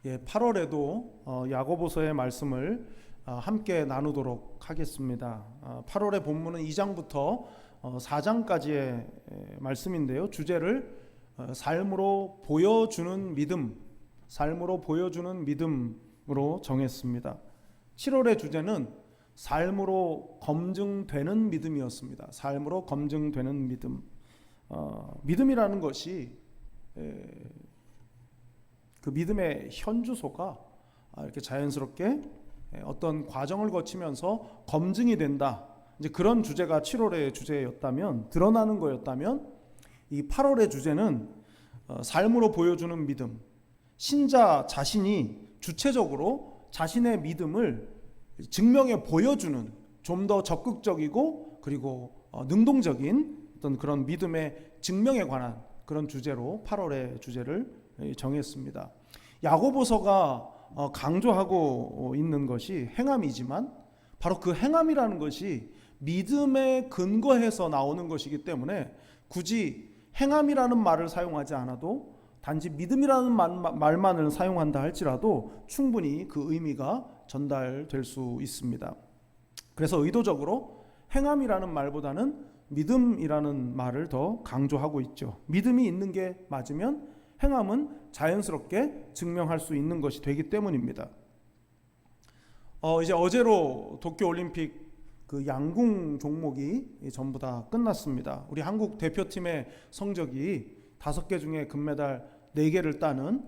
8월에도 야고보서의 말씀을 함께 나누도록 하겠습니다. 8월의 본문은 2장부터 4장까지의 말씀인데요. 주제를 삶으로 보여주는 믿음, 삶으로 보여주는 믿음으로 정했습니다. 7월의 주제는 삶으로 검증되는 믿음이었습니다. 삶으로 검증되는 믿음. 믿음이라는 것이 그 믿음의 현주소가 이렇게 자연스럽게 어떤 과정을 거치면서 검증이 된다. 이제 그런 주제가 7월의 주제였다면, 드러나는 거였다면, 이 8월의 주제는 삶으로 보여주는 믿음. 신자 자신이 주체적으로 자신의 믿음을 증명해 보여주는 좀 더 적극적이고 그리고 능동적인 어떤 그런 믿음의 증명에 관한 그런 주제로 8월의 주제를 정했습니다. 야고보서가 강조하고 있는 것이 행함이지만 바로 그 행함이라는 것이 믿음에 근거해서 나오는 것이기 때문에 굳이 행함이라는 말을 사용하지 않아도 단지 믿음이라는 말만을 사용한다 할지라도 충분히 그 의미가 전달될 수 있습니다. 그래서 의도적으로 행함이라는 말보다는 믿음이라는 말을 더 강조하고 있죠. 믿음이 있는 게 맞으면 행함은 자연스럽게 증명할 수 있는 것이 되기 때문입니다. 이제 어제로 도쿄올림픽 그 양궁 종목이 전부 다 끝났습니다. 우리 한국 대표팀의 성적이 5개 중에 금메달 4개를 따는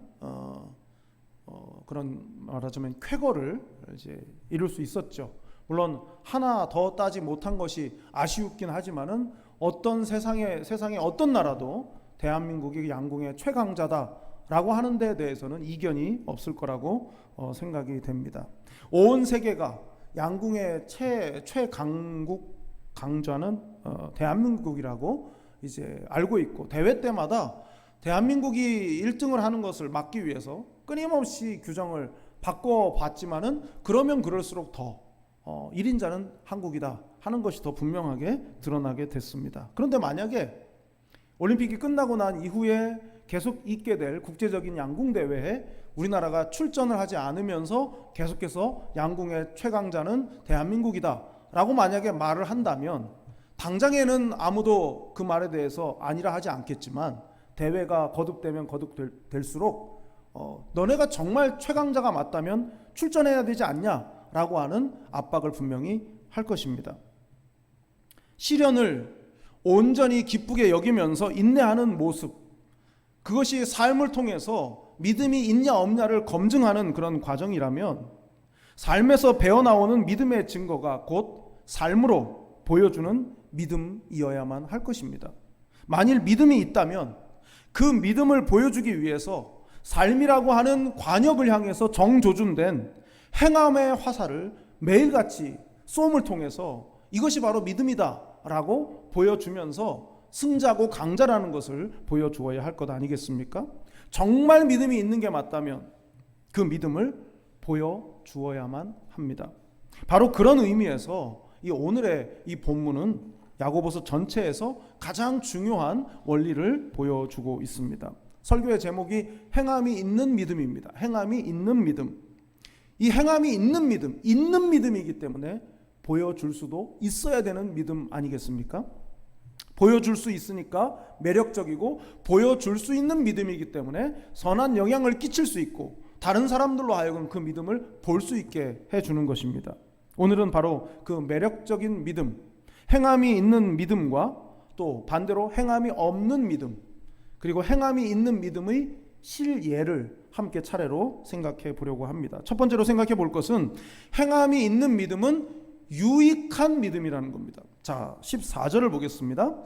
그런 말하자면 쾌거를 이제 이룰 수 있었죠. 물론 하나 더 따지 못한 것이 아쉬웠긴 하지만은 어떤 세상의 어떤 나라도 대한민국이 양궁의 최강자다라고 하는 데에 대해서는 이견이 없을 거라고 생각이 됩니다. 온 세계가 양궁의 최강자는 대한민국이라고 이제 알고 있고, 대회 때마다 대한민국이 1등을 하는 것을 막기 위해서 끊임없이 규정을 바꿔봤지만은 그러면 그럴수록 더 1인자는 한국이다 하는 것이 더 분명하게 드러나게 됐습니다. 그런데 만약에 올림픽이 끝나고 난 이후에 계속 있게 될 국제적인 양궁 대회에 우리나라가 출전을 하지 않으면서 계속해서 양궁의 최강자는 대한민국이다 라고 만약에 말을 한다면, 당장에는 아무도 그 말에 대해서 아니라 하지 않겠지만 대회가 거듭되면 거듭될수록 너네가 정말 최강자가 맞다면 출전해야 되지 않냐 라고 하는 압박을 분명히 할 것입니다. 시련을 온전히 기쁘게 여기면서 인내하는 모습, 그것이 삶을 통해서 믿음이 있냐 없냐를 검증하는 그런 과정이라면, 삶에서 배어나오는 믿음의 증거가 곧 삶으로 보여주는 믿음이어야만 할 것입니다. 만일 믿음이 있다면 그 믿음을 보여주기 위해서 삶이라고 하는 관역을 향해서 정조준된 행함의 화살을 매일같이 쏘음을 통해서 이것이 바로 믿음이다 라고 보여주면서 승자고 강자라는 것을 보여주어야 할 것 아니겠습니까? 정말 믿음이 있는 게 맞다면 그 믿음을 보여주어야만 합니다. 바로 그런 의미에서 이 오늘의 이 본문은 야고보서 전체에서 가장 중요한 원리를 보여주고 있습니다. 설교의 제목이 행함이 있는 믿음입니다. 행함이 있는 믿음. 이 행함이 있는 믿음이기 때문에 보여줄 수도 있어야 되는 믿음 아니겠습니까? 보여줄 수 있으니까 매력적이고, 보여줄 수 있는 믿음이기 때문에 선한 영향을 끼칠 수 있고, 다른 사람들로 하여금 그 믿음을 볼 수 있게 해주는 것입니다. 오늘은 바로 그 매력적인 믿음, 행함이 있는 믿음과 또 반대로 행함이 없는 믿음, 그리고 행함이 있는 믿음의 실예를 함께 차례로 생각해 보려고 합니다. 첫 번째로 생각해 볼 것은 행함이 있는 믿음은 유익한 믿음이라는 겁니다. 자, 14절을 보겠습니다.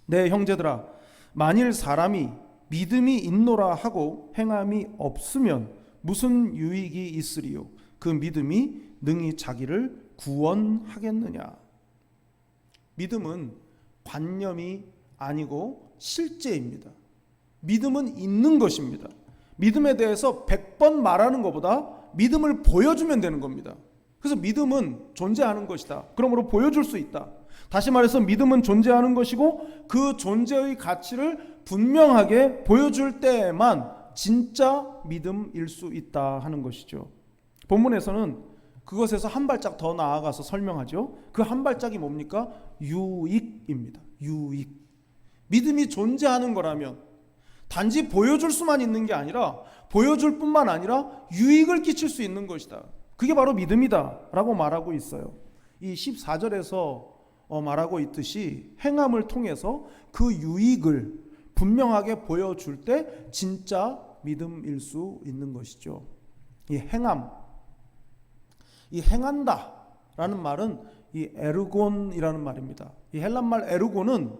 네, 형제들아, 만일 사람이 믿음이 있노라 하고 행함이 없으면 무슨 유익이 있으리요? 그 믿음이 능히 자기를 구원하겠느냐? 믿음은 관념이 아니고 실제입니다. 믿음은 있는 것입니다. 믿음에 대해서 100번 말하는 것보다 믿음을 보여주면 되는 겁니다. 그래서 믿음은 존재하는 것이다. 그러므로 보여줄 수 있다. 다시 말해서 믿음은 존재하는 것이고 그 존재의 가치를 분명하게 보여줄 때에만 진짜 믿음일 수 있다 하는 것이죠. 본문에서는 그것에서 한 발짝 더 나아가서 설명하죠. 그 한 발짝이 뭡니까? 유익입니다. 유익. 믿음이 존재하는 거라면 단지 보여줄 수만 있는 게 아니라 보여줄 뿐만 아니라 유익을 끼칠 수 있는 것이다. 그게 바로 믿음이다 라고 말하고 있어요. 이 14절에서 말하고 있듯이 행함을 통해서 그 유익을 분명하게 보여줄 때 진짜 믿음일 수 있는 것이죠. 이 행함, 이 행한다 라는 말은 이 에르곤이라는 말입니다. 이 헬란말 에르곤은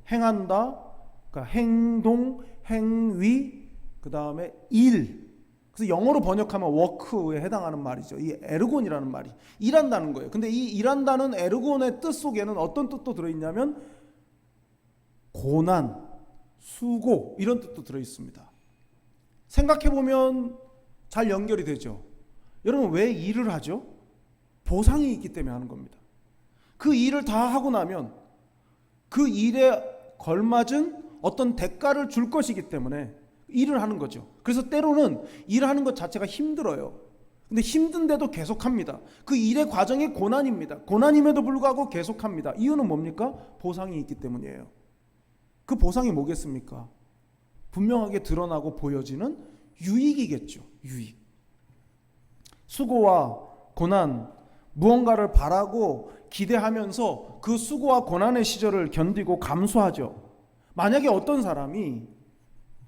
행한다, 그러니까 행동, 행위, 그 다음에 일. 그래서 영어로 번역하면 워크에 해당하는 말이죠. 이 에르곤이라는 말이 일한다는 거예요. 근데 이 일한다는 에르곤의 뜻 속에는 어떤 뜻도 들어있냐면 고난, 수고 이런 뜻도 들어있습니다. 생각해보면 잘 연결이 되죠. 여러분 왜 일을 하죠? 보상이 있기 때문에 하는 겁니다. 그 일을 다 하고 나면 그 일에 걸맞은 어떤 대가를 줄 것이기 때문에 일을 하는 거죠. 그래서 때로는 일하는 것 자체가 힘들어요. 근데 힘든데도 계속합니다. 그 일의 과정이 고난입니다. 고난임에도 불구하고 계속합니다. 이유는 뭡니까? 보상이 있기 때문이에요. 그 보상이 뭐겠습니까? 분명하게 드러나고 보여지는 유익이겠죠. 유익. 수고와 고난, 무언가를 바라고 기대하면서 그 수고와 고난의 시절을 견디고 감수하죠. 만약에 어떤 사람이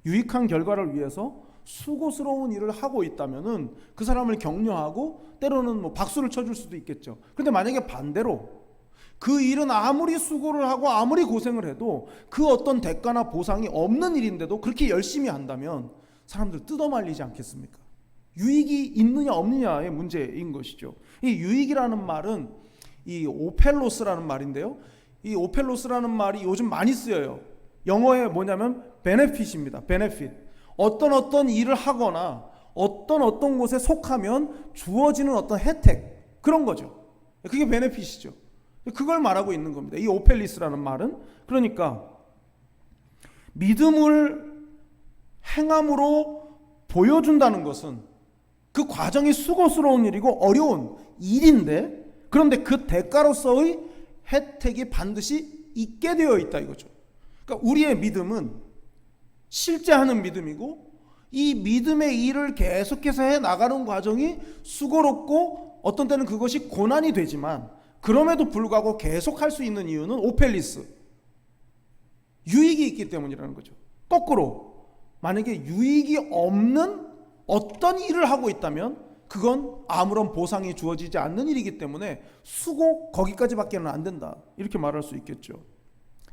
유익한 결과를 위해서 수고스러운 일을 하고 있다면은 그 사람을 격려하고 때로는 박수를 쳐줄 수도 있겠죠. 그런데 만약에 반대로 그 일은 아무리 수고를 하고 아무리 고생을 해도 그 어떤 대가나 보상이 없는 일인데도 그렇게 열심히 한다면 사람들 뜯어말리지 않겠습니까? 유익이 있느냐 없느냐의 문제인 것이죠. 이 유익이라는 말은 이 오펠로스라는 말인데요. 이 오펠로스라는 말이 요즘 많이 쓰여요. 영어에 뭐냐면 베네핏입니다. 베네핏. 어떤 일을 하거나 어떤 곳에 속하면 주어지는 어떤 혜택, 그런 거죠. 그게 베네핏이죠. 그걸 말하고 있는 겁니다. 이 오펠리스라는 말은. 그러니까 믿음을 행함으로 보여준다는 것은 그 과정이 수고스러운 일이고 어려운 일인데, 그런데 그 대가로서의 혜택이 반드시 있게 되어 있다 이거죠. 그러니까 우리의 믿음은 실제 하는 믿음이고, 이 믿음의 일을 계속해서 해 나가는 과정이 수고롭고 어떤 때는 그것이 고난이 되지만 그럼에도 불구하고 계속할 수 있는 이유는 오펠리스, 유익이 있기 때문이라는 거죠. 거꾸로 만약에 유익이 없는 어떤 일을 하고 있다면 그건 아무런 보상이 주어지지 않는 일이기 때문에 수고 거기까지밖에는 안 된다, 이렇게 말할 수 있겠죠.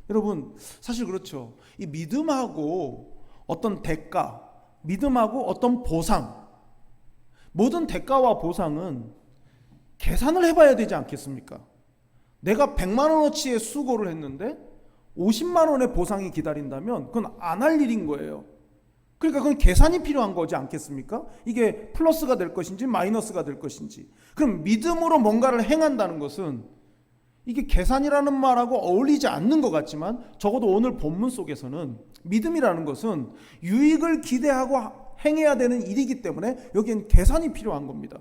여러분 사실 그렇죠. 이 믿음하고 어떤 대가, 믿음하고 어떤 보상, 모든 대가와 보상은 계산을 해봐야 되지 않겠습니까? 내가 100만 원어치의 수고를 했는데 50만 원의 보상이 기다린다면 그건 안 할 일인 거예요. 그러니까 그건 계산이 필요한 거지 않겠습니까? 이게 플러스가 될 것인지 마이너스가 될 것인지. 그럼 믿음으로 뭔가를 행한다는 것은 이게 계산이라는 말하고 어울리지 않는 것 같지만 적어도 오늘 본문 속에서는 믿음이라는 것은 유익을 기대하고 행해야 되는 일이기 때문에 여기엔 계산이 필요한 겁니다.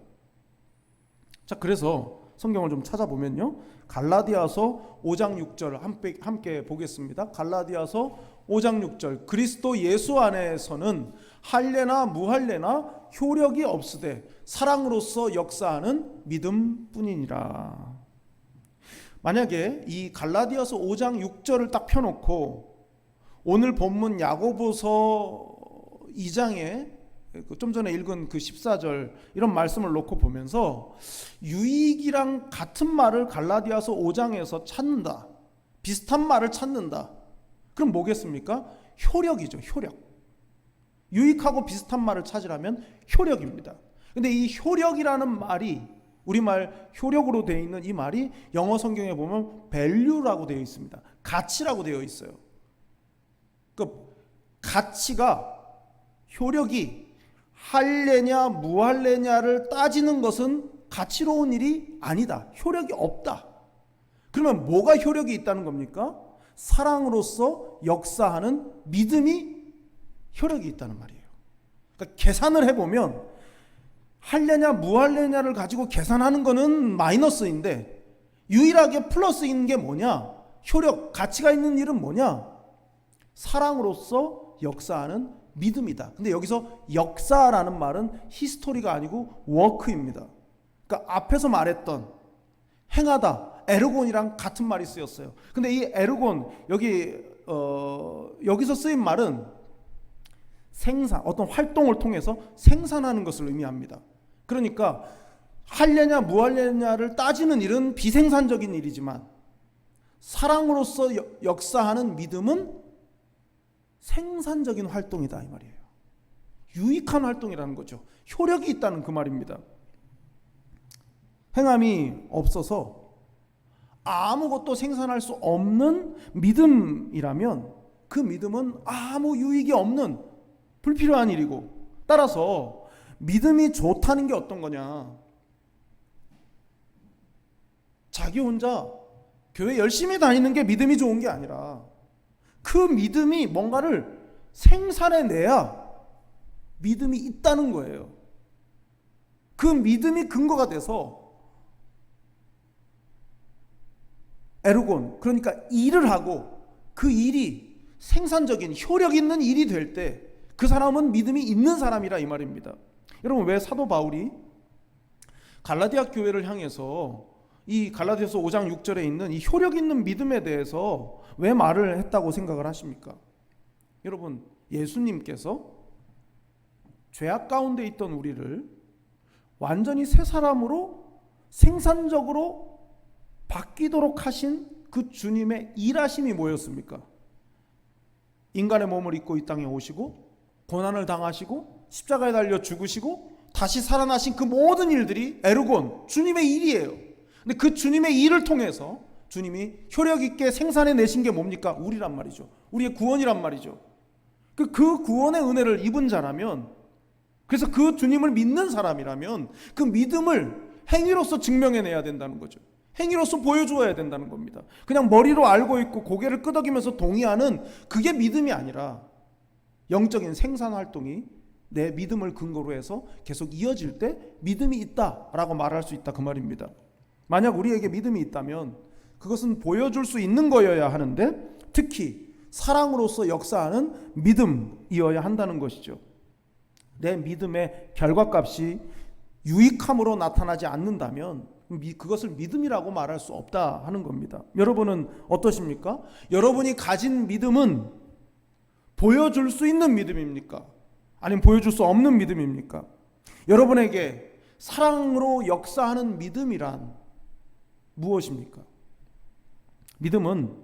자, 그래서 성경을 좀 찾아보면요, 갈라디아서 5장 6절 함께 보겠습니다. 갈라디아서 5장 6절. 그리스도 예수 안에서는 할례나 무할례나 효력이 없으되 사랑으로서 역사하는 믿음뿐이니라. 만약에 이 갈라디아서 5장 6절을 딱 펴놓고 오늘 본문 야고보서 2장에 좀 전에 읽은 그 14절 이런 말씀을 놓고 보면서 유익이랑 같은 말을 갈라디아서 5장에서 찾는다, 비슷한 말을 찾는다, 그럼 뭐겠습니까? 효력이죠. 효력. 유익하고 비슷한 말을 찾으라면 효력입니다. 근데 이 효력이라는 말이, 우리말 효력으로 되어 있는 이 말이 영어 성경에 보면 value라고 되어 있습니다. 가치라고 되어 있어요. 그 가치가, 효력이 할래냐 무할래냐를 따지는 것은 가치로운 일이 아니다. 효력이 없다. 그러면 뭐가 효력이 있다는 겁니까? 사랑으로서 역사하는 믿음이 효력이 있다는 말이에요. 그러니까 계산을 해보면 할례냐 무할례냐를 가지고 계산하는 거는 마이너스인데 유일하게 플러스인 게 뭐냐? 효력, 가치가 있는 일은 뭐냐? 사랑으로서 역사하는 믿음이다. 근데 여기서 역사라는 말은 히스토리가 아니고 워크입니다. 그러니까 앞에서 말했던 행하다, 에르곤이랑 같은 말이 쓰였어요. 근데 이 에르곤 여기서 쓰인 말은 생산, 어떤 활동을 통해서 생산하는 것을 의미합니다. 그러니까 할례냐 무할례냐를 따지는 일은 비생산적인 일이지만 사랑으로서 역사하는 믿음은 생산적인 활동이다 이 말이에요. 유익한 활동이라는 거죠. 효력이 있다는 그 말입니다. 행함이 없어서 아무것도 생산할 수 없는 믿음이라면 그 믿음은 아무 유익이 없는 불필요한 일이고, 따라서 믿음이 좋다는 게 어떤 거냐? 자기 혼자 교회 열심히 다니는 게 믿음이 좋은 게 아니라 그 믿음이 뭔가를 생산해내야 믿음이 있다는 거예요. 그 믿음이 근거가 돼서 에르곤, 그러니까 일을 하고 그 일이 생산적인 효력 있는 일이 될 때 그 사람은 믿음이 있는 사람이라 이 말입니다. 여러분, 왜 사도 바울이 갈라디아 교회를 향해서 이 갈라디아서 5장 6절에 있는 이 효력 있는 믿음에 대해서 왜 말을 했다고 생각을 하십니까? 여러분, 예수님께서 죄악 가운데 있던 우리를 완전히 새 사람으로 생산적으로 바뀌도록 하신 그 주님의 일하심이 뭐였습니까? 인간의 몸을 입고 이 땅에 오시고 고난을 당하시고 십자가에 달려 죽으시고 다시 살아나신 그 모든 일들이 에르곤, 주님의 일이에요. 근데 그 주님의 일을 통해서 주님이 효력 있게 생산해 내신 게 뭡니까? 우리란 말이죠. 우리의 구원이란 말이죠. 그 구원의 은혜를 입은 자라면, 그래서 그 주님을 믿는 사람이라면 그 믿음을 행위로서 증명해내야 된다는 거죠. 행위로서 보여주어야 된다는 겁니다. 그냥 머리로 알고 있고 고개를 끄덕이면서 동의하는 그게 믿음이 아니라 영적인 생산활동이 내 믿음을 근거로 해서 계속 이어질 때 믿음이 있다라고 말할 수 있다 그 말입니다. 만약 우리에게 믿음이 있다면 그것은 보여줄 수 있는 거여야 하는데, 특히 사랑으로서 역사하는 믿음이어야 한다는 것이죠. 내 믿음의 결과값이 유익함으로 나타나지 않는다면 그것을 믿음이라고 말할 수 없다 하는 겁니다. 여러분은 어떠십니까? 여러분이 가진 믿음은 보여줄 수 있는 믿음입니까? 아니면 보여줄 수 없는 믿음입니까? 여러분에게 사랑으로 역사하는 믿음이란 무엇입니까? 믿음은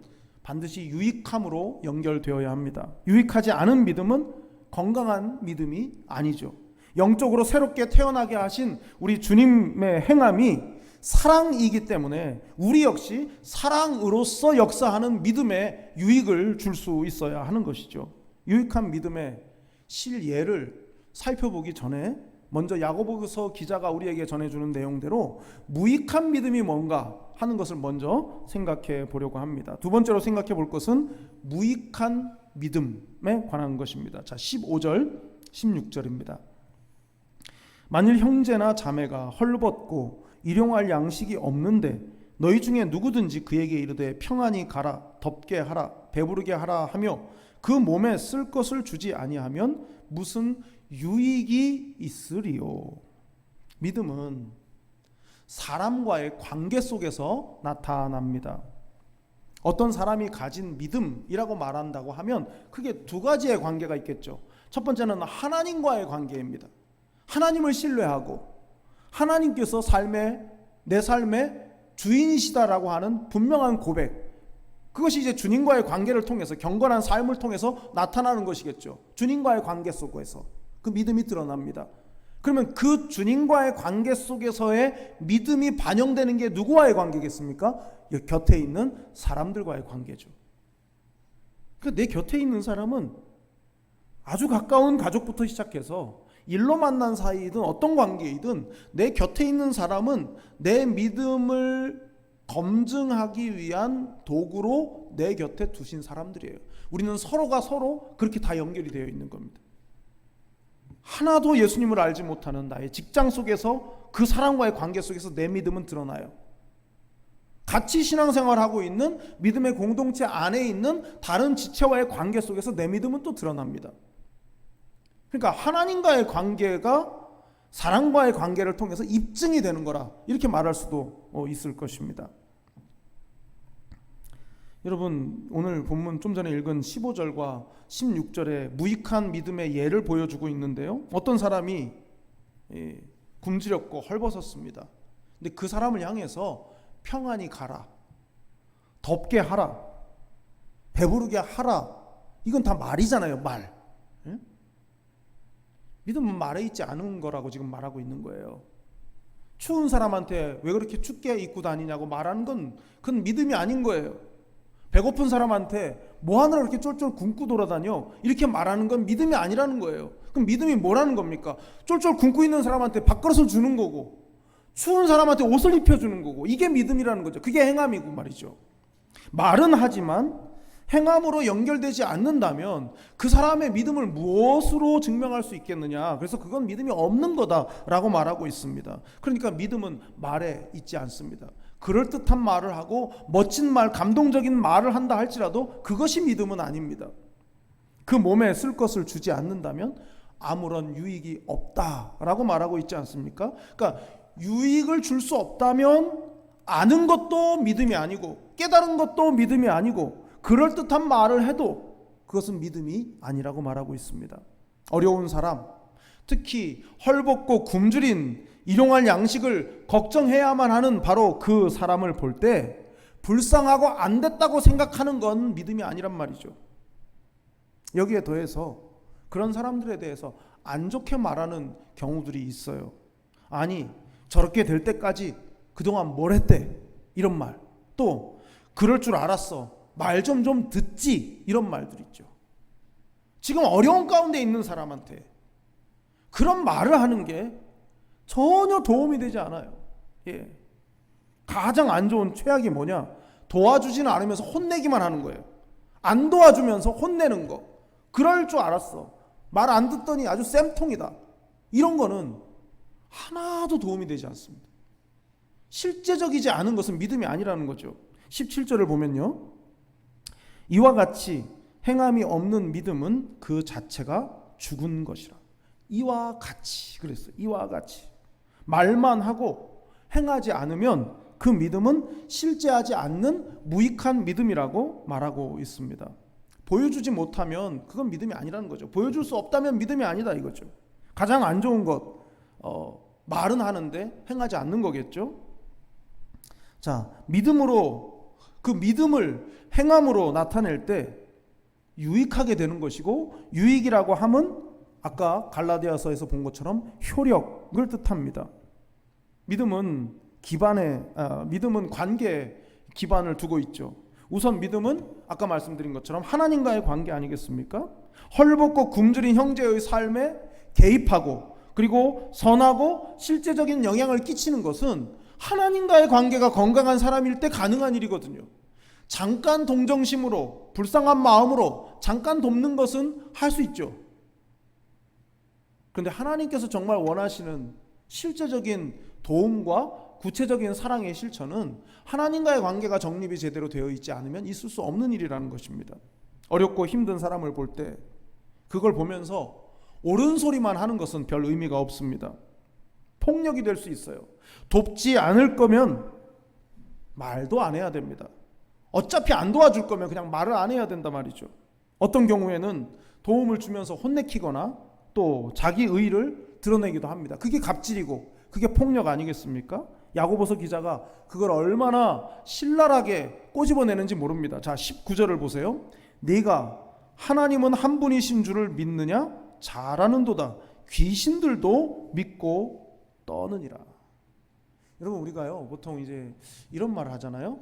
반드시 유익함으로 연결되어야 합니다. 유익하지 않은 믿음은 건강한 믿음이 아니죠. 영적으로 새롭게 태어나게 하신 우리 주님의 행함이 사랑이기 때문에 우리 역시 사랑으로서 역사하는 믿음에 유익을 줄 수 있어야 하는 것이죠. 유익한 믿음의 실예를 살펴보기 전에 먼저 야고보서 기자가 우리에게 전해주는 내용대로 무익한 믿음이 뭔가 하는 것을 먼저 생각해 보려고 합니다. 두 번째로 생각해 볼 것은 무익한 믿음에 관한 것입니다. 자, 15절 16절입니다. 만일 형제나 자매가 헐벗고 일용할 양식이 없는데 너희 중에 누구든지 그에게 이르되 평안히 가라, 덥게 하라, 배부르게 하라 하며 그 몸에 쓸 것을 주지 아니하면 무슨 유익이 있으리요. 믿음은 사람과의 관계 속에서 나타납니다. 어떤 사람이 가진 믿음이라고 말한다고 하면 크게 두 가지의 관계가 있겠죠. 첫 번째는 하나님과의 관계입니다. 하나님을 신뢰하고 하나님께서 내 삶의 주인이시다라고 하는 분명한 고백, 그것이 이제 주님과의 관계를 통해서 경건한 삶을 통해서 나타나는 것이겠죠. 주님과의 관계 속에서 그 믿음이 드러납니다. 그러면 그 주님과의 관계 속에서의 믿음이 반영되는 게 누구와의 관계겠습니까? 곁에 있는 사람들과의 관계죠. 내 곁에 있는 사람은 아주 가까운 가족부터 시작해서 일로 만난 사이이든 어떤 관계이든 내 곁에 있는 사람은 내 믿음을 검증하기 위한 도구로 내 곁에 두신 사람들이에요. 우리는 서로가 서로 그렇게 다 연결이 되어 있는 겁니다. 하나도 예수님을 알지 못하는 나의 직장 속에서 그 사람과의 관계 속에서 내 믿음은 드러나요. 같이 신앙생활하고 있는 믿음의 공동체 안에 있는 다른 지체와의 관계 속에서 내 믿음은 또 드러납니다. 그러니까 하나님과의 관계가 사랑과의 관계를 통해서 입증이 되는 거라 이렇게 말할 수도 있을 것입니다. 여러분, 오늘 본문 좀 전에 읽은 15절과 16절에 무익한 믿음의 예를 보여주고 있는데요, 어떤 사람이 굶주렸고 헐벗었습니다. 근데 그 사람을 향해서 평안히 가라, 덥게 하라, 배부르게 하라, 이건 다 말이잖아요. 말. 믿음은 말에 있지 않은 거라고 지금 말하고 있는 거예요. 추운 사람한테 왜 그렇게 춥게 입고 다니냐고 말하는 건 그건 믿음이 아닌 거예요. 배고픈 사람한테 뭐 하느라 그렇게 쫄쫄 굶고 돌아다녀, 이렇게 말하는 건 믿음이 아니라는 거예요. 그럼 믿음이 뭐라는 겁니까? 쫄쫄 굶고 있는 사람한테 밥그릇을 주는 거고, 추운 사람한테 옷을 입혀주는 거고, 이게 믿음이라는 거죠. 그게 행함이고 말이죠. 말은 하지만 행함으로 연결되지 않는다면 그 사람의 믿음을 무엇으로 증명할 수 있겠느냐. 그래서 그건 믿음이 없는 거다라고 말하고 있습니다. 그러니까 믿음은 말에 있지 않습니다. 그럴듯한 말을 하고 멋진 말, 감동적인 말을 한다 할지라도 그것이 믿음은 아닙니다. 그 몸에 쓸 것을 주지 않는다면 아무런 유익이 없다라고 말하고 있지 않습니까? 그러니까 유익을 줄 수 없다면 아는 것도 믿음이 아니고 깨달은 것도 믿음이 아니고 그럴듯한 말을 해도 그것은 믿음이 아니라고 말하고 있습니다. 어려운 사람, 특히 헐벗고 굶주린 일용할 양식을 걱정해야만 하는 바로 그 사람을 볼 때 불쌍하고 안 됐다고 생각하는 건 믿음이 아니란 말이죠. 여기에 더해서 그런 사람들에 대해서 안 좋게 말하는 경우들이 있어요. 아니, 저렇게 될 때까지 그동안 뭘 했대, 이런 말. 또 그럴 줄 알았어, 말 좀 듣지, 이런 말들 있죠. 지금 어려운 가운데 있는 사람한테 그런 말을 하는 게 전혀 도움이 되지 않아요. 가장 안 좋은 최악이 뭐냐? 도와주지는 않으면서 혼내기만 하는 거예요. 안 도와주면서 혼내는 거. 그럴 줄 알았어, 말 안 듣더니 아주 쌤통이다, 이런 거는 하나도 도움이 되지 않습니다. 실제적이지 않은 것은 믿음이 아니라는 거죠. 17절을 보면요, 이와 같이 행함이 없는 믿음은 그 자체가 죽은 것이라. 이와 같이 그랬어요. 이와 같이 말만 하고 행하지 않으면 그 믿음은 실제하지 않는 무익한 믿음이라고 말하고 있습니다. 보여주지 못하면 그건 믿음이 아니라는 거죠. 보여줄 수 없다면 믿음이 아니다 이거죠. 가장 안 좋은 것, 말은 하는데 행하지 않는 거겠죠. 자, 믿음으로, 그 믿음을 행함으로 나타낼 때 유익하게 되는 것이고, 유익이라고 함은 아까 갈라디아서에서 본 것처럼 효력을 뜻합니다. 믿음은 믿음은 관계에 기반을 두고 있죠. 우선 믿음은 아까 말씀드린 것처럼 하나님과의 관계 아니겠습니까? 헐벗고 굶주린 형제의 삶에 개입하고 그리고 선하고 실제적인 영향을 끼치는 것은 하나님과의 관계가 건강한 사람일 때 가능한 일이거든요. 잠깐 동정심으로, 불쌍한 마음으로 잠깐 돕는 것은 할 수 있죠. 그런데 하나님께서 정말 원하시는 실제적인 도움과 구체적인 사랑의 실천은 하나님과의 관계가 정립이 제대로 되어 있지 않으면 있을 수 없는 일이라는 것입니다. 어렵고 힘든 사람을 볼 때 그걸 보면서 옳은 소리만 하는 것은 별 의미가 없습니다. 폭력이 될 수 있어요. 돕지 않을 거면 말도 안 해야 됩니다. 어차피 안 도와줄 거면 그냥 말을 안 해야 된단 말이죠. 어떤 경우에는 도움을 주면서 혼내키거나 또 자기 의의를 드러내기도 합니다. 그게 갑질이고 그게 폭력 아니겠습니까? 야고보서 기자가 그걸 얼마나 신랄하게 꼬집어내는지 모릅니다. 자, 19절을 보세요. 네가 하나님은 한 분이신 줄을 믿느냐? 잘하는도다. 귀신들도 믿고 떠느니라. 여러분, 우리가요 보통 이제 이런 말을 하잖아요.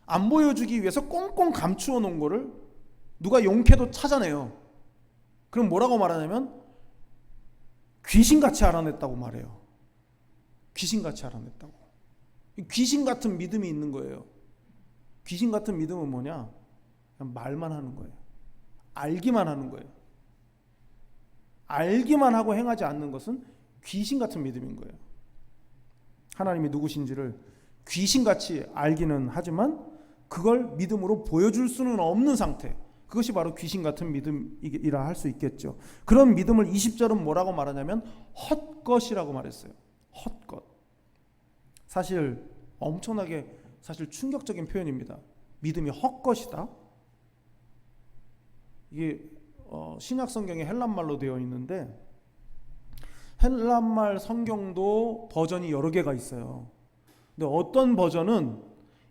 안 보여주기 위해서 꽁꽁 감추어 놓은 거를 누가 용케도 찾아내요. 그럼 뭐라고 말하냐면 귀신같이 알아냈다고 말해요. 귀신같이 알아냈다고. 귀신 같은 믿음이 있는 거예요. 귀신 같은 믿음은 뭐냐? 그냥 말만 하는 거예요. 알기만 하는 거예요. 알기만 하고 행하지 않는 것은 귀신 같은 믿음인 거예요. 하나님이 누구신지를 귀신같이 알기는 하지만 그걸 믿음으로 보여줄 수는 없는 상태, 그것이 바로 귀신 같은 믿음이라 할 수 있겠죠. 그런 믿음을 20절은 뭐라고 말하냐면 헛것이라고 말했어요. 헛것. 사실 엄청나게 충격적인 표현입니다. 믿음이 헛것이다. 이게 신약 성경에 헬란말로 되어 있는데 헬란말 성경도 버전이 여러 개가 있어요. 근데 어떤 버전은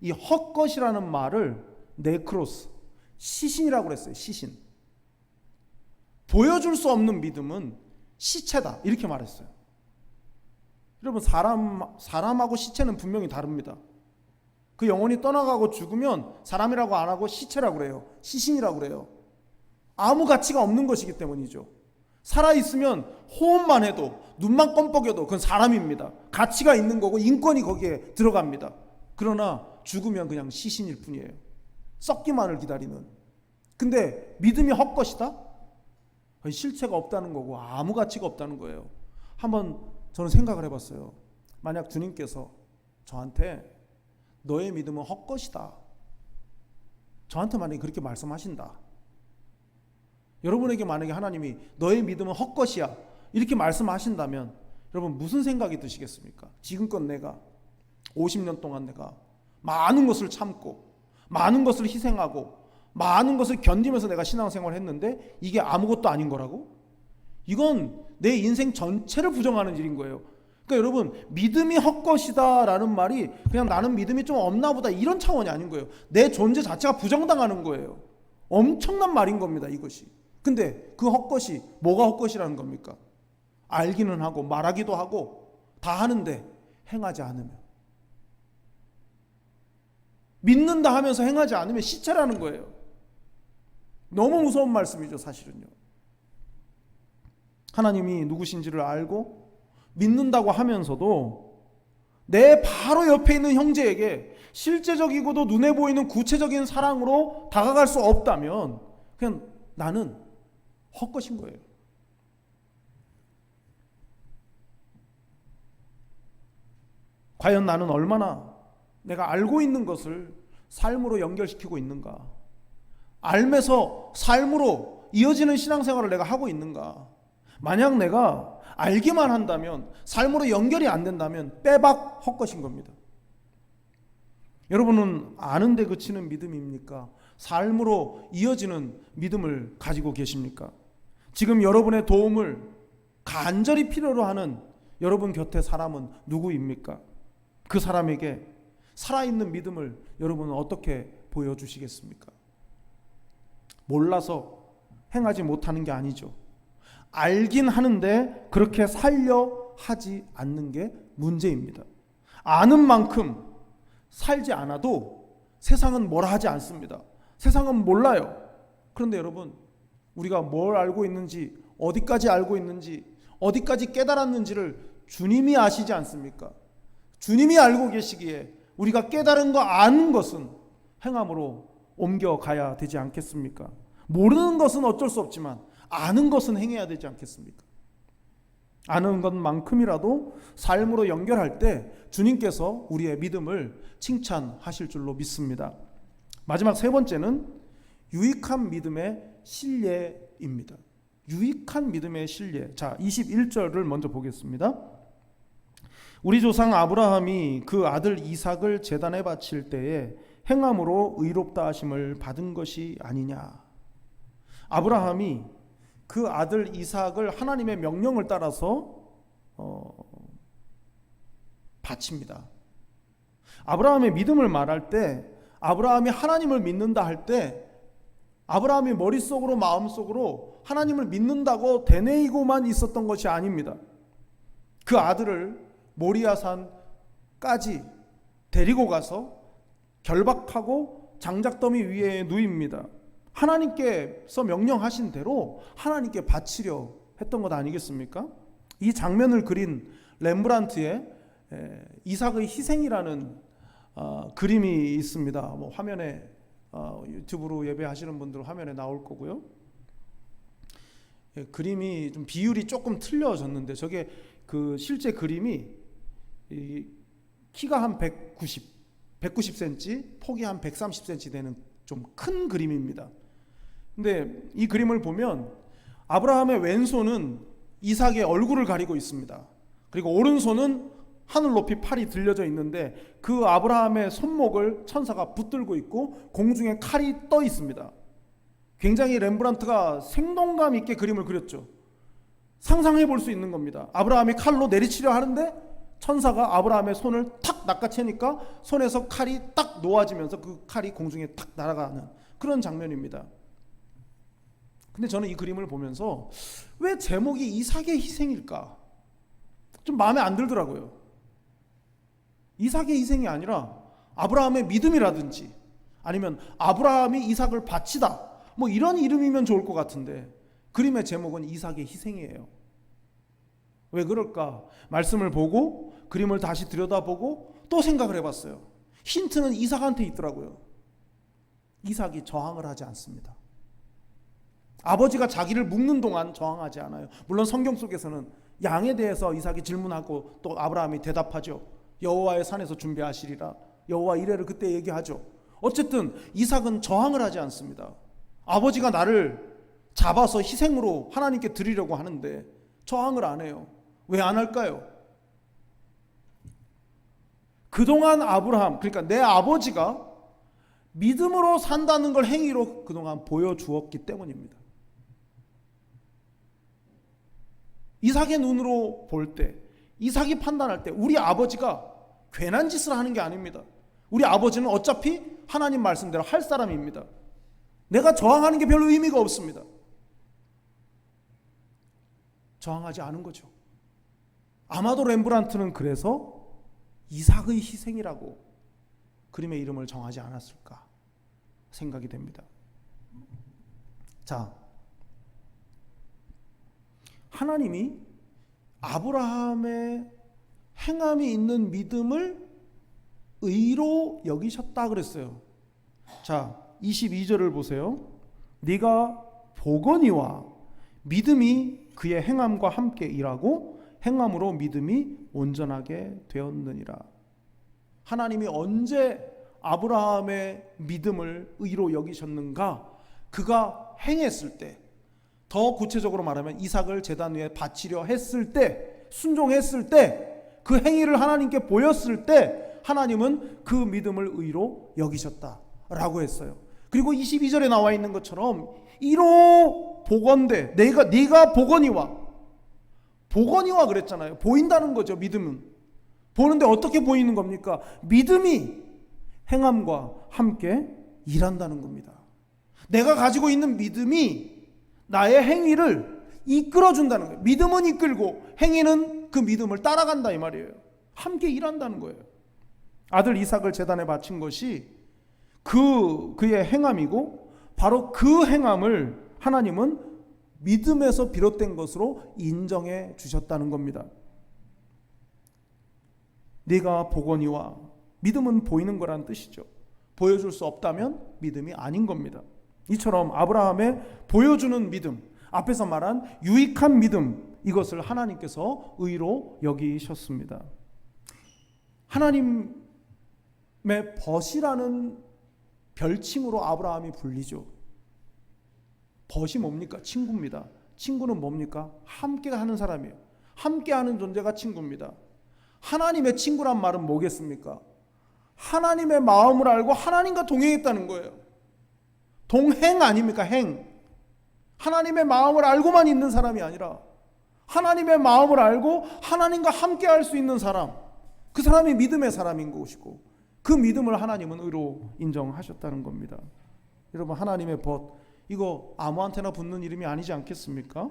이 헛것이라는 말을 네크로스, 시신이라고 그랬어요. 시신. 보여줄 수 없는 믿음은 시체다, 이렇게 말했어요. 여러분, 사람하고 시체는 분명히 다릅니다. 그 영혼이 떠나가고 죽으면 사람이라고 안 하고 시체라고 그래요. 시신이라고 그래요. 아무 가치가 없는 것이기 때문이죠. 살아있으면 호흡만 해도, 눈만 껌뻑여도 그건 사람입니다. 가치가 있는 거고 인권이 거기에 들어갑니다. 그러나 죽으면 그냥 시신일 뿐이에요. 썩기만을 기다리는. 근데 믿음이 헛것이다? 실체가 없다는 거고 아무 가치가 없다는 거예요. 한번 저는 생각을 해봤어요. 만약 주님께서 저한테 너의 믿음은 헛것이다, 저한테 만약에 그렇게 말씀하신다, 여러분에게 만약에 하나님이 너의 믿음은 헛것이야 이렇게 말씀하신다면 여러분 무슨 생각이 드시겠습니까? 지금껏 내가 50년 동안 내가 많은 것을 참고 많은 것을 희생하고 많은 것을 견디면서 내가 신앙생활을 했는데 이게 아무것도 아닌 거라고? 이건 내 인생 전체를 부정하는 일인 거예요. 그러니까 여러분, 믿음이 헛것이다 라는 말이 그냥 나는 믿음이 좀 없나 보다 이런 차원이 아닌 거예요. 내 존재 자체가 부정당하는 거예요. 엄청난 말인 겁니다, 이것이. 근데 그 헛것이 뭐가 헛것이라는 겁니까? 알기는 하고 말하기도 하고 다 하는데 행하지 않으면, 믿는다 하면서 행하지 않으면 시체라는 거예요. 너무 무서운 말씀이죠, 사실은요. 하나님이 누구신지를 알고 믿는다고 하면서도 내 바로 옆에 있는 형제에게 실제적이고도 눈에 보이는 구체적인 사랑으로 다가갈 수 없다면 그냥 나는 헛것인 거예요. 과연 나는 얼마나 내가 알고 있는 것을 삶으로 연결시키고 있는가? 알면서 삶으로 이어지는 신앙생활을 내가 하고 있는가? 만약 내가 알기만 한다면, 삶으로 연결이 안 된다면 빼박 헛것인 겁니다. 여러분은 아는데 그치는 믿음입니까? 삶으로 이어지는 믿음을 가지고 계십니까? 지금 여러분의 도움을 간절히 필요로 하는 여러분 곁에 사람은 누구입니까? 그 사람에게 살아있는 믿음을 여러분은 어떻게 보여주시겠습니까? 몰라서 행하지 못하는 게 아니죠. 알긴 하는데 그렇게 살려 하지 않는 게 문제입니다. 아는 만큼 살지 않아도 세상은 뭐라 하지 않습니다. 세상은 몰라요. 그런데 여러분, 우리가 뭘 알고 있는지, 어디까지 알고 있는지, 어디까지 깨달았는지를 주님이 아시지 않습니까? 주님이 알고 계시기에 우리가 깨달은 거, 아는 것은 행함으로 옮겨가야 되지 않겠습니까? 모르는 것은 어쩔 수 없지만 아는 것은 행해야 되지 않겠습니까? 아는 것만큼이라도 삶으로 연결할 때 주님께서 우리의 믿음을 칭찬하실 줄로 믿습니다. 마지막 세 번째는 유익한 믿음의 신뢰입니다. 유익한 믿음의 신뢰. 자, 21절을 먼저 보겠습니다. 우리 조상 아브라함이 그 아들 이삭을 제단에 바칠 때에 행함으로 의롭다 하심을 받은 것이 아니냐. 아브라함이 그 아들 이삭을 하나님의 명령을 따라서 바칩니다. 아브라함의 믿음을 말할 때, 아브라함이 하나님을 믿는다 할 때, 아브라함이 머릿속으로 마음속으로 하나님을 믿는다고 되뇌이고만 있었던 것이 아닙니다. 그 아들을 모리아산까지 데리고 가서 결박하고 장작더미 위에 누입니다. 하나님께서 명령하신 대로 하나님께 바치려 했던 것 아니겠습니까? 이 장면을 그린 렘브란트의 이삭의 희생이라는 그림이 있습니다. 화면에 유튜브로 예배하시는 분들 화면에 나올 거고요. 그림이 좀 비율이 조금 틀려졌는데 저게 그 실제 그림이 키가 한 190cm, 폭이 한 130cm 되는 좀 큰 그림입니다. 근데 이 그림을 보면 아브라함의 왼손은 이삭의 얼굴을 가리고 있습니다. 그리고 오른손은 하늘 높이 팔이 들려져 있는데 그 아브라함의 손목을 천사가 붙들고 있고 공중에 칼이 떠 있습니다. 굉장히 렘브란트가 생동감 있게 그림을 그렸죠. 상상해 볼 수 있는 겁니다. 아브라함이 칼로 내리치려 하는데 천사가 아브라함의 손을 탁 낚아채니까 손에서 칼이 딱 놓아지면서 그 칼이 공중에 탁 날아가는 그런 장면입니다. 근데 저는 이 그림을 보면서 왜 제목이 이삭의 희생일까? 좀 마음에 안 들더라고요. 이삭의 희생이 아니라 아브라함의 믿음이라든지 아니면 아브라함이 이삭을 바치다 뭐 이런 이름이면 좋을 것 같은데 그림의 제목은 이삭의 희생이에요. 왜 그럴까? 말씀을 보고 그림을 다시 들여다보고 또 생각을 해봤어요. 힌트는 이삭한테 있더라고요. 이삭이 저항을 하지 않습니다. 아버지가 자기를 묶는 동안 저항하지 않아요. 물론 성경 속에서는 양에 대해서 이삭이 질문하고 또 아브라함이 대답하죠. 여호와의 산에서 준비하시리라. 여호와 이레를 그때 얘기하죠. 어쨌든 이삭은 저항을 하지 않습니다. 아버지가 나를 잡아서 희생으로 하나님께 드리려고 하는데 저항을 안 해요. 왜 안 할까요? 그동안 아브라함, 그러니까 내 아버지가 믿음으로 산다는 걸 행위로 그동안 보여주었기 때문입니다. 이삭의 눈으로 볼 때, 이삭이 판단할 때 우리 아버지가 괜한 짓을 하는 게 아닙니다. 우리 아버지는 어차피 하나님 말씀대로 할 사람입니다. 내가 저항하는 게 별로 의미가 없습니다. 저항하지 않은 거죠. 아마도 렘브란트는 그래서 이삭의 희생이라고 그림의 이름을 정하지 않았을까 생각이 됩니다. 자, 하나님이 아브라함의 행함이 있는 믿음을 의로 여기셨다 그랬어요. 자, 22절을 보세요. 네가 보거니와 믿음이 그의 행함과 함께 일하고 행함으로 믿음이 온전하게 되었느니라. 하나님이 언제 아브라함의 믿음을 의로 여기셨는가? 그가 행했을 때, 더 구체적으로 말하면 이삭을 제단 위에 바치려 했을 때, 순종했을 때, 그 행위를 하나님께 보였을 때 하나님은 그 믿음을 의로 여기셨다라고 했어요. 그리고 22절에 나와 있는 것처럼 이로 보건대, 네가 보거니와 그랬잖아요. 보인다는 거죠. 믿음은 보는데 어떻게 보이는 겁니까? 믿음이 행함과 함께 일한다는 겁니다. 내가 가지고 있는 믿음이 나의 행위를 이끌어준다는 거예요. 믿음은 이끌고 행위는 그 믿음을 따라간다 이 말이에요. 함께 일한다는 거예요. 아들 이삭을 제단에 바친 것이 그의 행함이고 바로 그 행함을 하나님은 믿음에서 비롯된 것으로 인정해 주셨다는 겁니다. 네가 보거니와, 믿음은 보이는 거라는 뜻이죠. 보여줄 수 없다면 믿음이 아닌 겁니다. 이처럼 아브라함의 보여주는 믿음, 앞에서 말한 유익한 믿음, 이것을 하나님께서 의로 여기셨습니다. 하나님의 벗이라는 별칭으로 아브라함이 불리죠. 벗이 뭡니까? 친구입니다. 친구는 뭡니까? 함께 하는 사람이에요. 함께 하는 존재가 친구입니다. 하나님의 친구란 말은 뭐겠습니까? 하나님의 마음을 알고 하나님과 동행했다는 거예요. 동행 아닙니까? 행. 하나님의 마음을 알고만 있는 사람이 아니라 하나님의 마음을 알고 하나님과 함께 할 수 있는 사람, 그 사람이 믿음의 사람인 것이고 그 믿음을 하나님은 의로 인정하셨다는 겁니다. 여러분, 하나님의 벗, 이거 아무한테나 붙는 이름이 아니지 않겠습니까?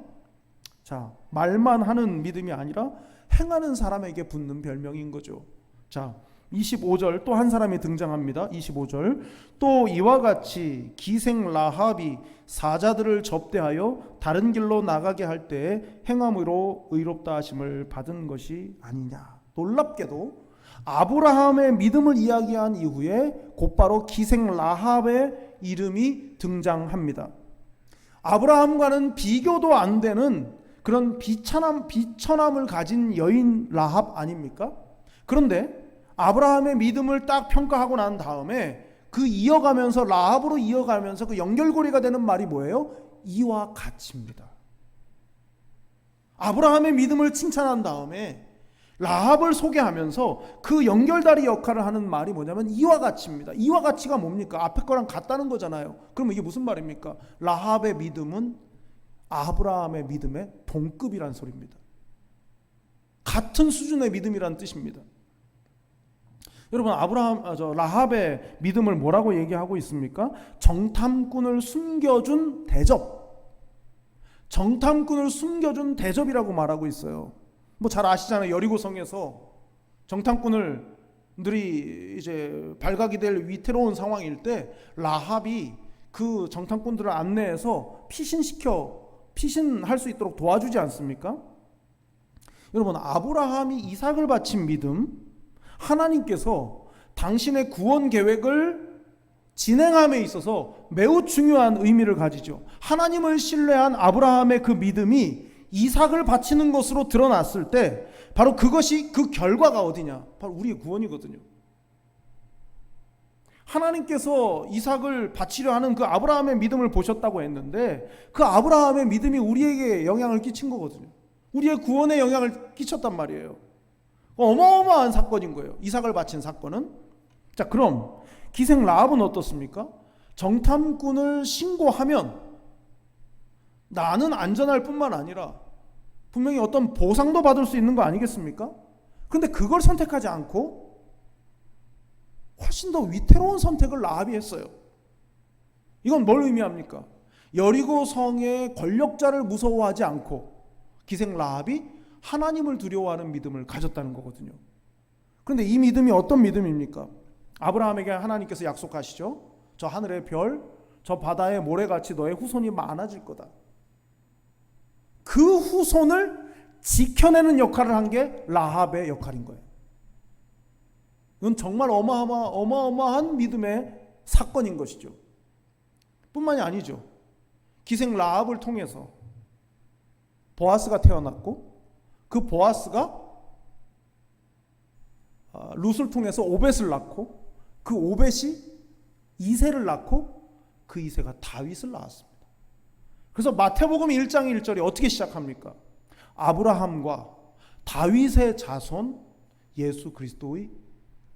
자, 말만 하는 믿음이 아니라 행하는 사람에게 붙는 별명인 거죠. 자, 25절 또 한 사람이 등장합니다. 25절 또 이와 같이 기생 라합이 사자들을 접대하여 다른 길로 나가게 할 때에 행함으로 의롭다 하심을 받은 것이 아니냐. 놀랍게도 아브라함의 믿음을 이야기한 이후에 곧바로 기생 라합의 이름이 등장합니다. 아브라함과는 비교도 안 되는 그런 비천함을 가진 여인 라합 아닙니까? 그런데 아브라함의 믿음을 딱 평가하고 난 다음에 그 이어가면서 라합으로 이어가면서 그 연결고리가 되는 말이 뭐예요? 이와 같이입니다. 아브라함의 믿음을 칭찬한 다음에 라합을 소개하면서 그 연결다리 역할을 하는 말이 뭐냐면 이와 같이입니다. 이와 같이가 뭡니까? 앞에 거랑 같다는 거잖아요. 그럼 이게 무슨 말입니까? 라합의 믿음은 아브라함의 믿음의 동급이란 소리입니다. 같은 수준의 믿음이란 뜻입니다. 여러분, 라합의 믿음을 뭐라고 얘기하고 있습니까? 정탐꾼을 숨겨준 대접. 정탐꾼을 숨겨준 대접이라고 말하고 있어요. 뭐 잘 아시잖아요. 여리고성에서 정탐꾼들이 이제 발각이 될 위태로운 상황일 때 라합이 그 정탐꾼들을 안내해서 피신할 수 있도록 도와주지 않습니까? 여러분, 아브라함이 이삭을 바친 믿음, 하나님께서 당신의 구원 계획을 진행함에 있어서 매우 중요한 의미를 가지죠. 하나님을 신뢰한 아브라함의 그 믿음이 이삭을 바치는 것으로 드러났을 때 바로 그것이 그 결과가 어디냐? 바로 우리의 구원이거든요. 하나님께서 이삭을 바치려 하는 그 아브라함의 믿음을 보셨다고 했는데 그 아브라함의 믿음이 우리에게 영향을 끼친 거거든요. 우리의 구원에 영향을 끼쳤단 말이에요. 어마어마한 사건인 거예요. 이삭을 바친 사건은. 자, 그럼 기생 라합은 어떻습니까? 정탐꾼을 신고하면 나는 안전할 뿐만 아니라 분명히 어떤 보상도 받을 수 있는 거 아니겠습니까? 그런데 그걸 선택하지 않고 훨씬 더 위태로운 선택을 라합이 했어요. 이건 뭘 의미합니까? 여리고 성의 권력자를 무서워하지 않고 기생 라합이 하나님을 두려워하는 믿음을 가졌다는 거거든요. 그런데 이 믿음이 어떤 믿음입니까? 아브라함에게 하나님께서 약속하시죠. 저 하늘의 별, 저 바다의 모래같이 너의 후손이 많아질 거다. 그 후손을 지켜내는 역할을 한 게 라합의 역할인 거예요. 이건 정말 어마어마한 믿음의 사건인 것이죠. 뿐만이 아니죠. 기생 라합을 통해서 보아스가 태어났고 그 보아스가 룻을 통해서 오벳을 낳고 그 오벳이 이새를 낳고 그 이새가 다윗을 낳았습니다. 그래서 마태복음 1장 1절이 어떻게 시작합니까? 아브라함과 다윗의 자손 예수 그리스도의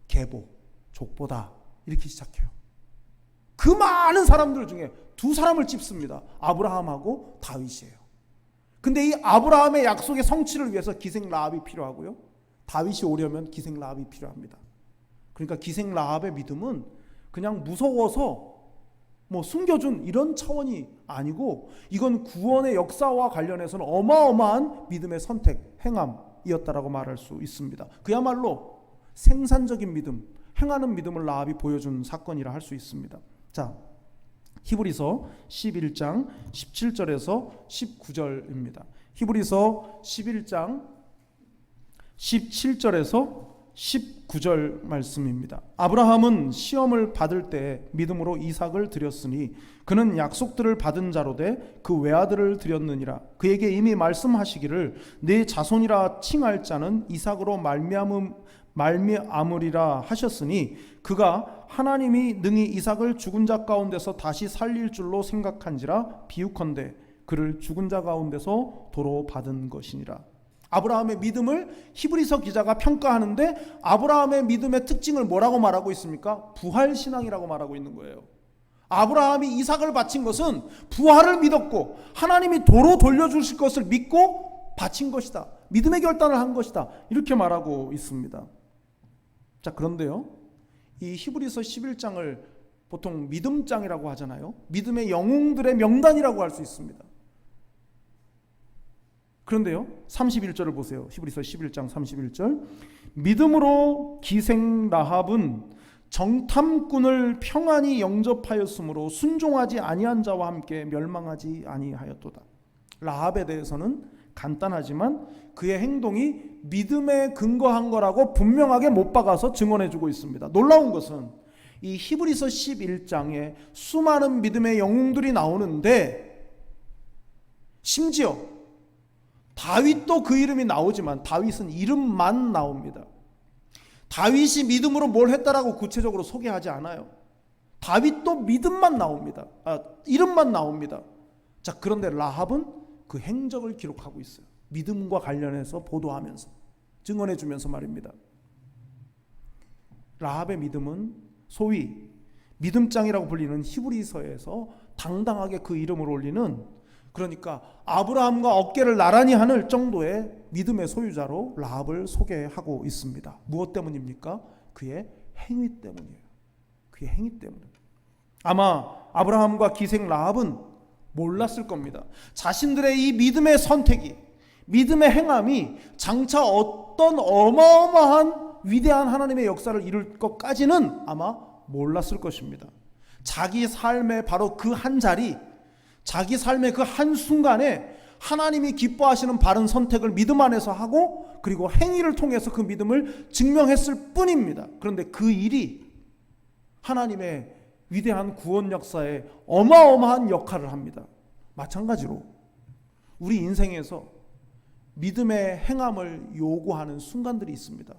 계보, 족보다 이렇게 시작해요. 그 많은 사람들 중에 두 사람을 찝습니다. 아브라함하고 다윗이에요. 근데 이 아브라함의 약속의 성취를 위해서 기생 라합이 필요하고요. 다윗이 오려면 기생 라합이 필요합니다. 그러니까 기생 라합의 믿음은 그냥 무서워서 숨겨준 이런 차원이 아니고 이건 구원의 역사와 관련해서는 어마어마한 믿음의 선택, 행함이었다라고 말할 수 있습니다. 그야말로 생산적인 믿음, 행하는 믿음을 라합이 보여준 사건이라 할 수 있습니다. 자, 히브리서 11장 17절에서 19절입니다. 히브리서 11장 17절에서 19절 말씀입니다. 아브라함은 시험을 받을 때 믿음으로 이삭을 드렸으니 그는 약속들을 받은 자로 돼 그 외아들을 드렸느니라. 그에게 이미 말씀하시기를 내 자손이라 칭할 자는 이삭으로 말미암으리라 하셨으니 그가 하나님이 능히 이삭을 죽은 자 가운데서 다시 살릴 줄로 생각한지라 비유컨대 그를 죽은 자 가운데서 도로 받은 것이니라. 아브라함의 믿음을 히브리서 기자가 평가하는데 아브라함의 믿음의 특징을 뭐라고 말하고 있습니까? 부활신앙이라고 말하고 있는 거예요. 아브라함이 이삭을 바친 것은 부활을 믿었고 하나님이 도로 돌려주실 것을 믿고 바친 것이다. 믿음의 결단을 한 것이다. 이렇게 말하고 있습니다. 자, 그런데요, 이 히브리서 11장을 보통 믿음장이라고 하잖아요. 믿음의 영웅들의 명단이라고 할 수 있습니다. 그런데요, 31절을 보세요. 히브리서 11장 31절. 믿음으로 기생 라합은 정탐꾼을 평안히 영접하였으므로 순종하지 아니한 자와 함께 멸망하지 아니하였도다. 라합에 대해서는 간단하지만 그의 행동이 믿음에 근거한 거라고 분명하게 못 박아서 증언해주고 있습니다. 놀라운 것은 이 히브리서 11장에 수많은 믿음의 영웅들이 나오는데 심지어 다윗도 그 이름이 나오지만 다윗은 이름만 나옵니다. 다윗이 믿음으로 뭘 했다라고 구체적으로 소개하지 않아요. 다윗도 믿음만 나옵니다. 이름만 나옵니다. 자, 그런데 라합은 그 행적을 기록하고 있어요. 믿음과 관련해서 보도하면서 증언해 주면서 말입니다. 라합의 믿음은 소위 믿음장이라고 불리는 히브리서에서 당당하게 그 이름을 올리는, 그러니까 아브라함과 어깨를 나란히 하는 정도의 믿음의 소유자로 라합을 소개하고 있습니다. 무엇 때문입니까? 그의 행위 때문이에요. 그의 행위 때문에. 아마 아브라함과 기생 라합은 몰랐을 겁니다. 자신들의 이 믿음의 선택이, 믿음의 행함이 장차 어떤 어마어마한 위대한 하나님의 역사를 이룰 것까지는 아마 몰랐을 것입니다. 자기 삶의 바로 그 한 자리, 자기 삶의 그 한순간에 하나님이 기뻐하시는 바른 선택을 믿음 안에서 하고, 그리고 행위를 통해서 그 믿음을 증명했을 뿐입니다. 그런데 그 일이 하나님의 위대한 구원 역사에 어마어마한 역할을 합니다. 마찬가지로 우리 인생에서 믿음의 행함을 요구하는 순간들이 있습니다.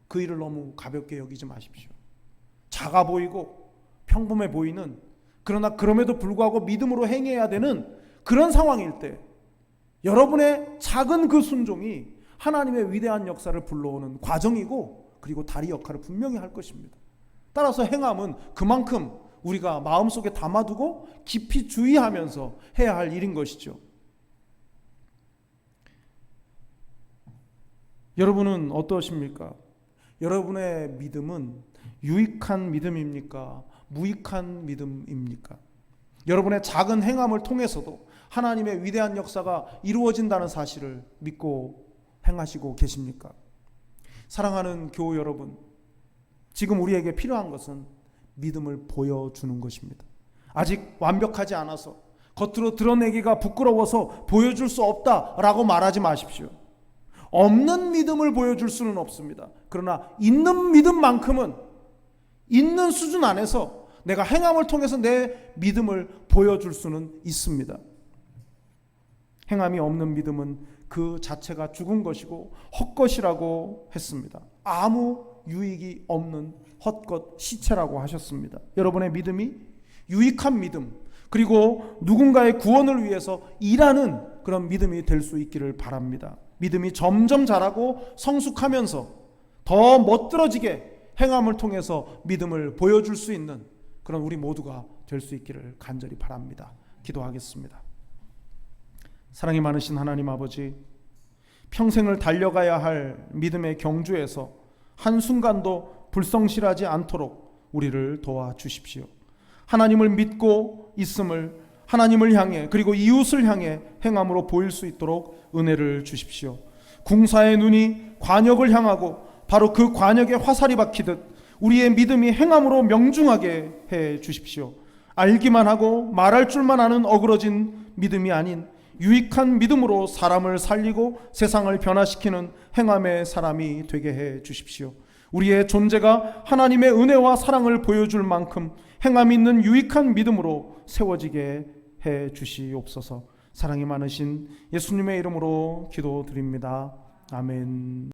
그 일을 너무 가볍게 여기지 마십시오. 작아 보이고 평범해 보이는, 그러나 그럼에도 불구하고 믿음으로 행해야 되는 그런 상황일 때 여러분의 작은 그 순종이 하나님의 위대한 역사를 불러오는 과정이고, 그리고 다리 역할을 분명히 할 것입니다. 따라서 행함은 그만큼 우리가 마음속에 담아두고 깊이 주의하면서 해야 할 일인 것이죠. 여러분은 어떠십니까? 여러분의 믿음은 유익한 믿음입니까? 무익한 믿음입니까? 여러분의 작은 행함을 통해서도 하나님의 위대한 역사가 이루어진다는 사실을 믿고 행하시고 계십니까? 사랑하는 교우 여러분, 지금 우리에게 필요한 것은 믿음을 보여주는 것입니다. 아직 완벽하지 않아서 겉으로 드러내기가 부끄러워서 보여줄 수 없다라고 말하지 마십시오. 없는 믿음을 보여줄 수는 없습니다. 그러나 있는 믿음만큼은 있는 수준 안에서 내가 행함을 통해서 내 믿음을 보여줄 수는 있습니다. 행함이 없는 믿음은 그 자체가 죽은 것이고 헛것이라고 했습니다. 아무 유익이 없는 헛것 시체라고 하셨습니다. 여러분의 믿음이 유익한 믿음, 그리고 누군가의 구원을 위해서 일하는 그런 믿음이 될 수 있기를 바랍니다. 믿음이 점점 자라고 성숙하면서 더 멋들어지게 행함을 통해서 믿음을 보여줄 수 있는 그런 우리 모두가 될 수 있기를 간절히 바랍니다. 기도하겠습니다. 사랑이 많으신 하나님 아버지, 평생을 달려가야 할 믿음의 경주에서 한순간도 불성실하지 않도록 우리를 도와주십시오. 하나님을 믿고 있음을 하나님을 향해, 그리고 이웃을 향해 행함으로 보일 수 있도록 은혜를 주십시오. 궁사의 눈이 관역을 향하고 바로 그 관역에 화살이 박히듯 우리의 믿음이 행함으로 명중하게 해 주십시오. 알기만 하고 말할 줄만 아는 어그러진 믿음이 아닌 유익한 믿음으로 사람을 살리고 세상을 변화시키는 행함의 사람이 되게 해 주십시오. 우리의 존재가 하나님의 은혜와 사랑을 보여줄 만큼 행함 있는 유익한 믿음으로 세워지게 해 주시옵소서. 사랑이 많으신 예수님의 이름으로 기도드립니다. 아멘.